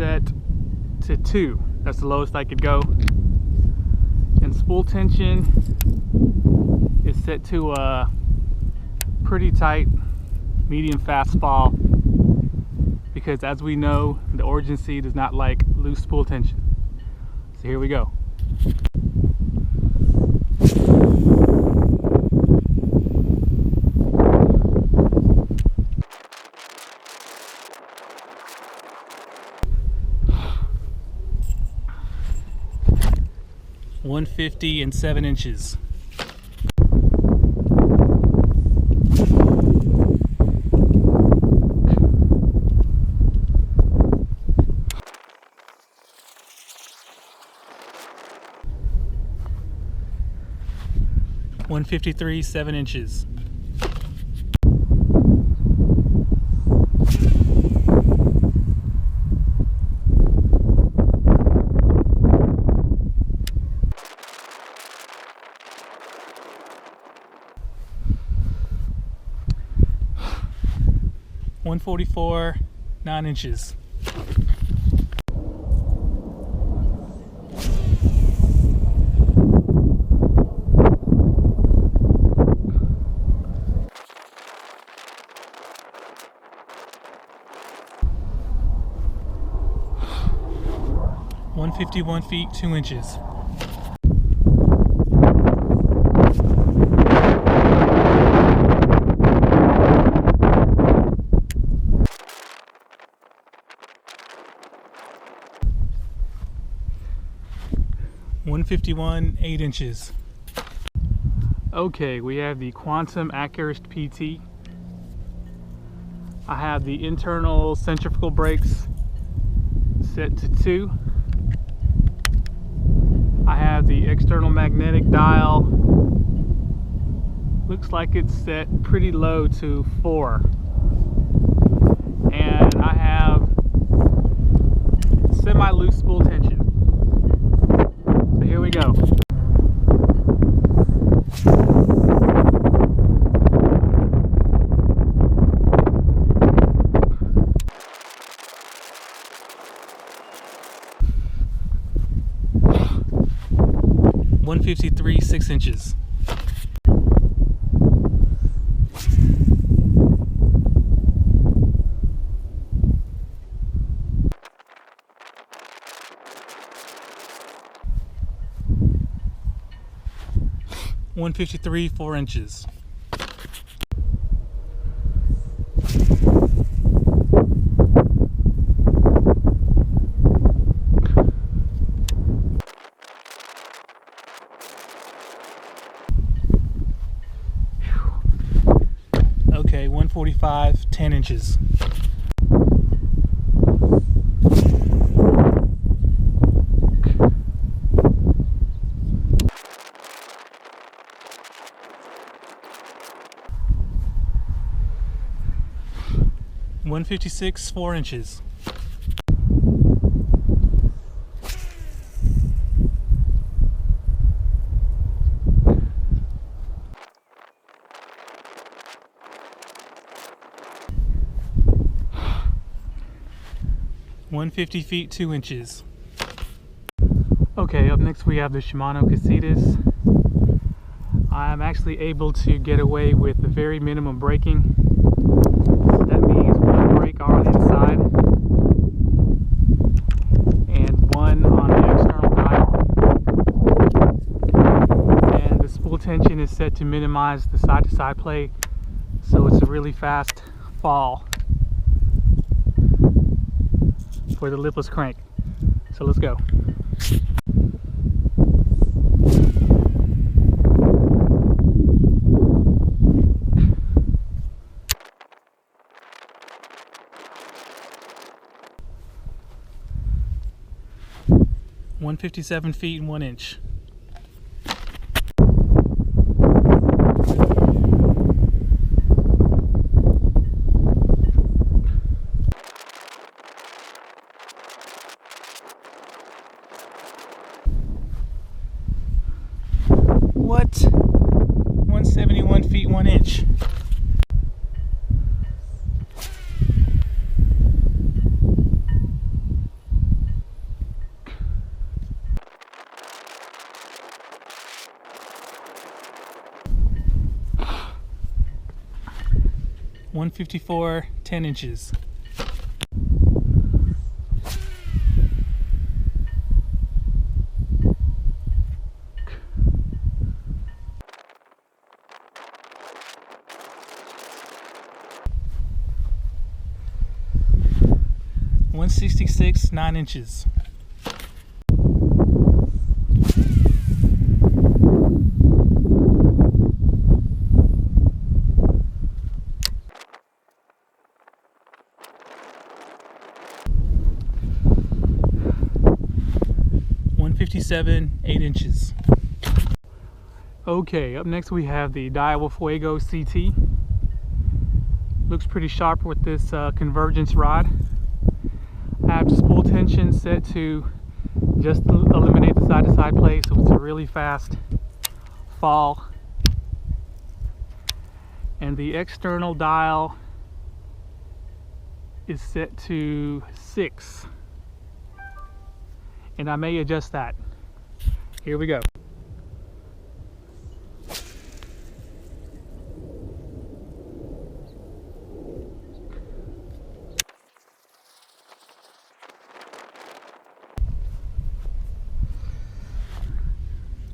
set to 2. That's the lowest I could go. And spool tension is set to a pretty tight medium fastball, because as we know, the Origin C does not like loose spool tension. So here we go. .150 and 7 inches. .153, 7 inches. .144, 9 inches. .151 feet, 2 inches. .151, 8 inches. Okay, we have the Quantum ACCURIST PT. I have the internal centrifugal brakes set to 2. I have the external magnetic dial. Looks like it's set pretty low to 4. And I have semi-loose spool tension. So here we go. .153, 6 inches. .153, 4 inches. Okay, 145, 10 inches. .156, 4 inches. .150 feet, 2 inches. Okay, up next we have the Shimano CASITAS. I'm actually able to get away with the very minimum braking. That means one brake on the inside and one on the external dial. And the spool tension is set to minimize the side-to-side play, so it's a really fast fall for the lipless crank. So let's go. .157 feet and 1 inch. What? 171 feet 1 inch. 154, 10 inches. .166, 9 inches. .157, 8 inches. Okay, up next we have the DAIWA FUEGO CT. Looks pretty sharp with this convergence rod. I have the spool tension set to just eliminate the side-to-side play, so it's a really fast fall. And the external dial is set to 6. And I may adjust that. Here we go.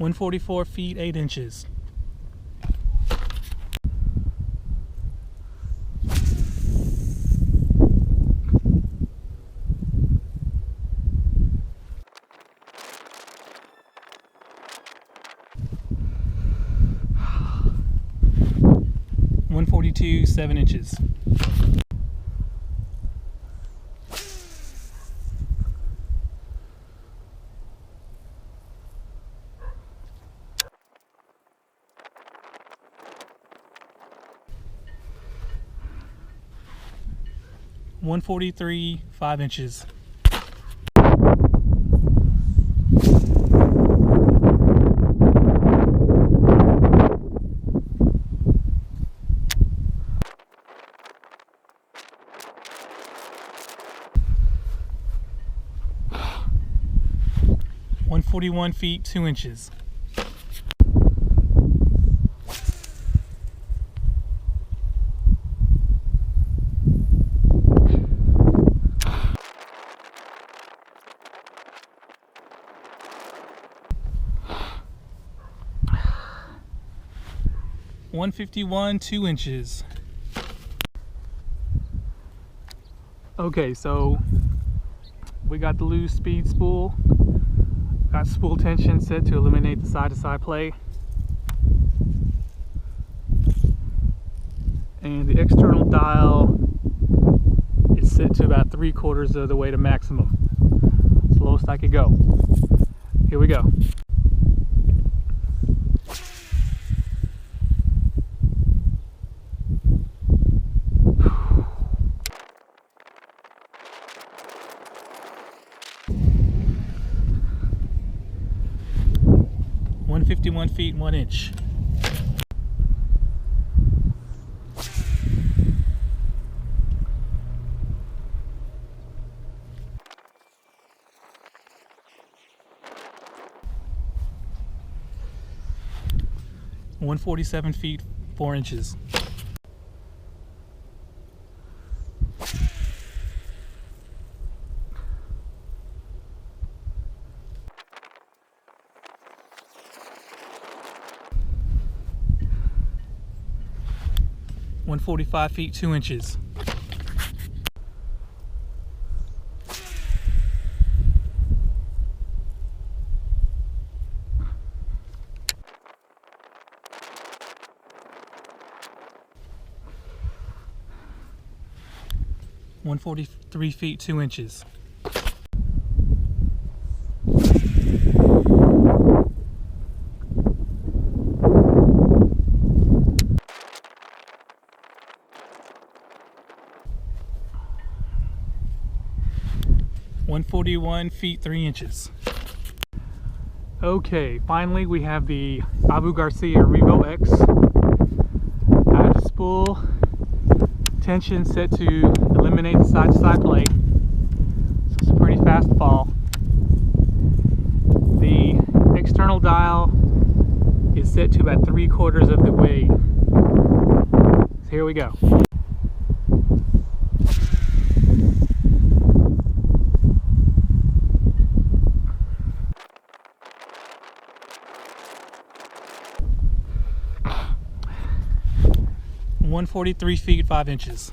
.144 feet, 8 inches. .142, 7 inches. .143, 5 inches. .141 feet, 2 inches. .151, 2 inches. Okay, so we got the loose speed spool. Got spool tension set to eliminate the side-to-side play. And the external dial is set to about 3/4 of the way to maximum. It's the lowest I could go. Here we go. .151 feet, 1 inch. .147 feet, 4 inches. .145 feet, 2 inches. .143 feet, 2 inches. .141 feet, 3 inches. Okay, finally we have the GARCIA REVO X. I have the spool tension set to eliminate the side-to-side play, so it's a pretty fast fall. The external dial is set to about 3/4 of the way. So here we go. 143 feet 5 inches.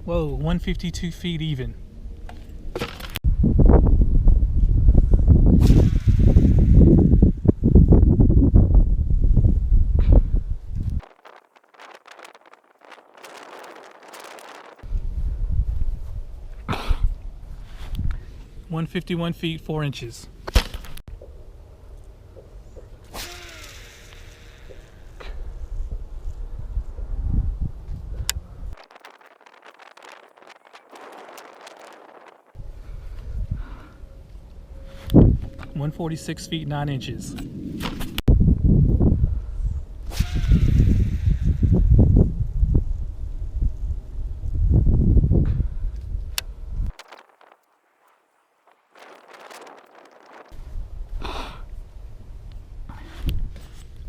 Whoa, 152 feet even. $151 feet 4 inches. $146 feet 9 inches.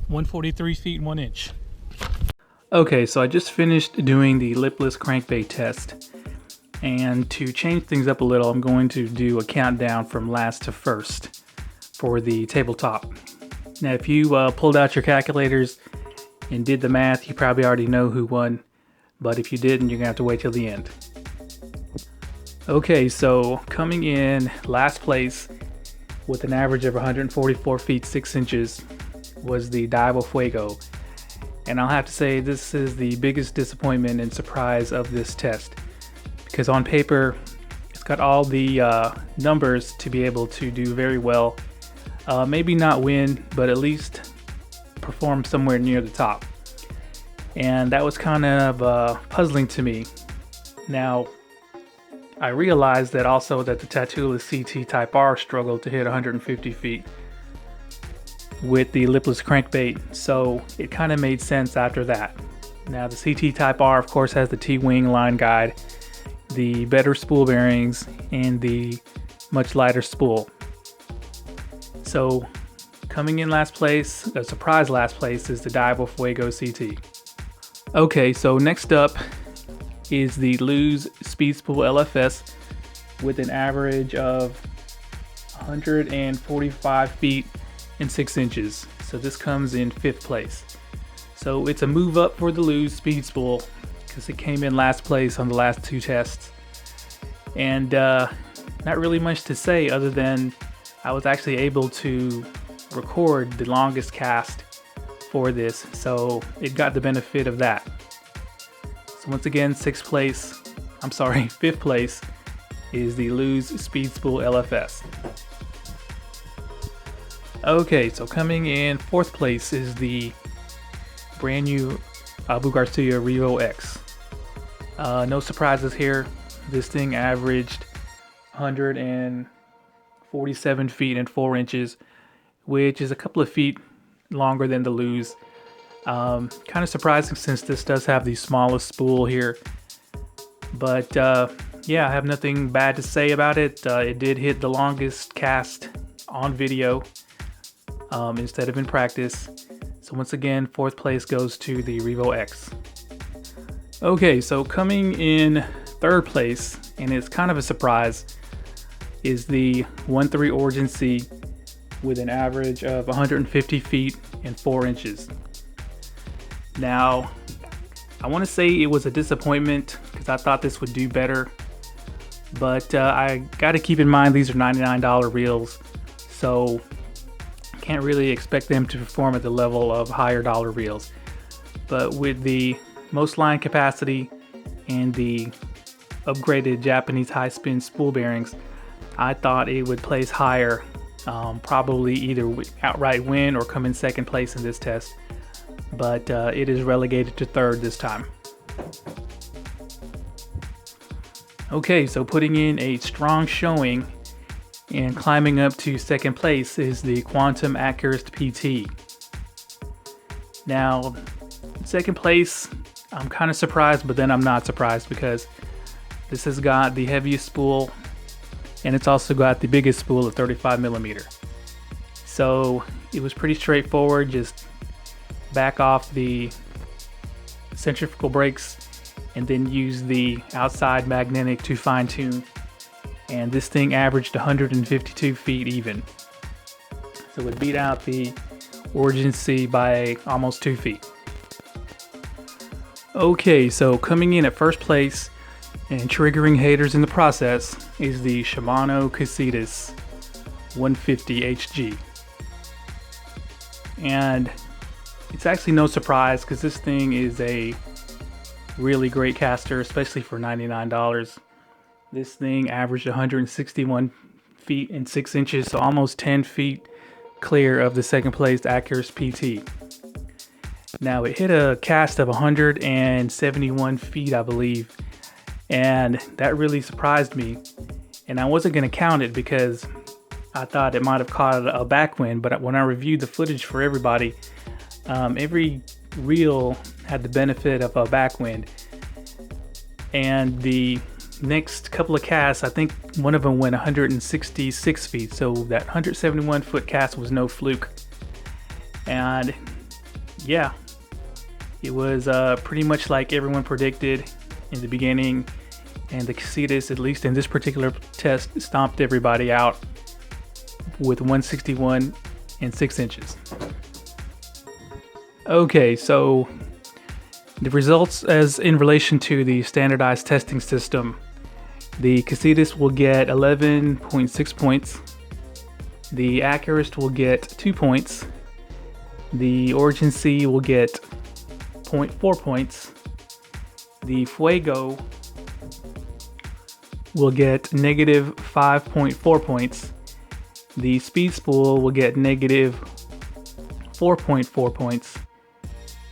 $143 feet 1 inch. Okay, so I just finished doing the lipless crankbait test, and to change things up a little, I'm going to do a countdown from last to first for the tabletop. Now, if you pulled out your calculators and did the math, you probably already know who won, but if you didn't, you're gonna have to wait till the end. Okay, so coming in last place with an average of 144 feet 6 inches was the DAIWA FUEGO. And I'll have to say this is the biggest disappointment and surprise of this test, because on paper it's got all the numbers to be able to do very well. Maybe not win, but at least perform somewhere near the top. And that was kind of puzzling to me. Now, I realized that also that the TATULA CT Type R struggled to hit 150 feet with the lipless crankbait, so it kind of made sense after that. Now, the CT Type R, of course, has the T-wing line guide, the better spool bearings, and the much lighter spool. So, coming in last place, a surprise last place, is the DAIWA FUEGO CT. Okay, so next up is the LEWS Speed Spool LFS with an average of 145 feet and 6 inches. So this comes in 5th place. So it's a move up for the LEWS Speed Spool because it came in last place on the last 2 tests. And not really much to say other than I was actually able to record the longest cast for this, so it got the benefit of that. So once again, 5th place is the LEWS Speed Spool LFS. Okay, so coming in 4th place is the brand new Abu Garcia REVO X. No surprises here. This thing averaged 147 feet and 4 inches, which is a couple of feet longer than the LEWS. Kind of surprising since this does have the smallest spool here. But yeah, I have nothing bad to say about it. It did hit the longest cast on video instead of in practice. So once again, 4th place goes to the REVO X. Okay, so coming in 3rd place, and it's kind of a surprise, is the 1.3 Origin C with an average of 150 feet and 4 inches. Now, I want to say it was a disappointment because I thought this would do better, but I got to keep in mind these are $99 reels, so can't really expect them to perform at the level of higher dollar reels. But with the most line capacity and the upgraded Japanese high spin spool bearings, I thought it would place higher, probably either outright win or come in 2nd place in this test, but it is relegated to 3rd this time. Okay, so putting in a strong showing and climbing up to 2nd place is the Quantum ACCURIST PT. Now, 2nd place, I'm kind of surprised, but then I'm not surprised because this has got the heaviest spool and it's also got the biggest spool of 35mm. So it was pretty straightforward, just back off the centrifugal brakes and then use the outside magnetic to fine tune. And this thing averaged 152 feet even. So it beat out the Origin C by almost 2 feet. Okay, so coming in at first place and triggering haters in the process is the Shimano CASITAS 150 HG. And it's actually no surprise because this thing is a really great caster, especially for $99. This thing averaged 161 feet and 6 inches, so almost 10 feet clear of the second place ACCURIST PT. Now it hit a cast of 171 feet, I believe, and that really surprised me. And I wasn't going to count it because I thought it might have caught a backwind, but when I reviewed the footage for everybody, every reel had the benefit of a backwind. And the next couple of casts, I think one of them went 166 feet, so that 171 foot cast was no fluke. And yeah, it was pretty much like everyone predicted in the beginning, and the CASITAS, at least in this particular test, stomped everybody out with 161 and 6 inches. Okay, so the results as in relation to the standardized testing system, the CASITAS will get 11.6 points, the ACCURIST will get 2 points, the Origin C will get 0.4 points, the FUEGO will get negative 5.4 points, the Speed Spool will get negative 4.4 points,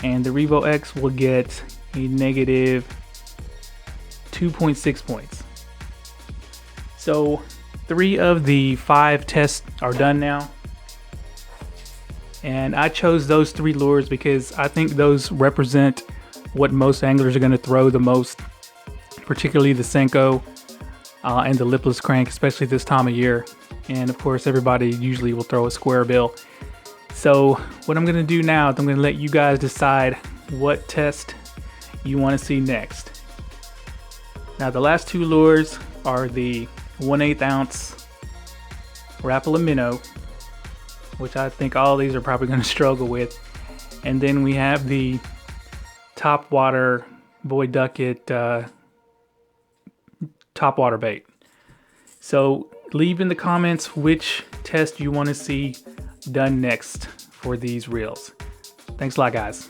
and the REVO X will get a negative 2.6 points. So 3 of the 5 tests are done now, and I chose those 3 lures because I think those represent what most anglers are going to throw the most, particularly the Senko and the Lipless crank, especially this time of year. And of course everybody usually will throw a square bill. So what I'm going to do now is I'm going to let you guys decide what test you want to see next. Now the last 2 lures are the 1/8 ounce Rapala minnow, which I think all these are probably going to struggle with. And then we have the top water Boy Ducket top water bait. So leave in the comments which test you want to see done next for these reels. Thanks a lot, guys.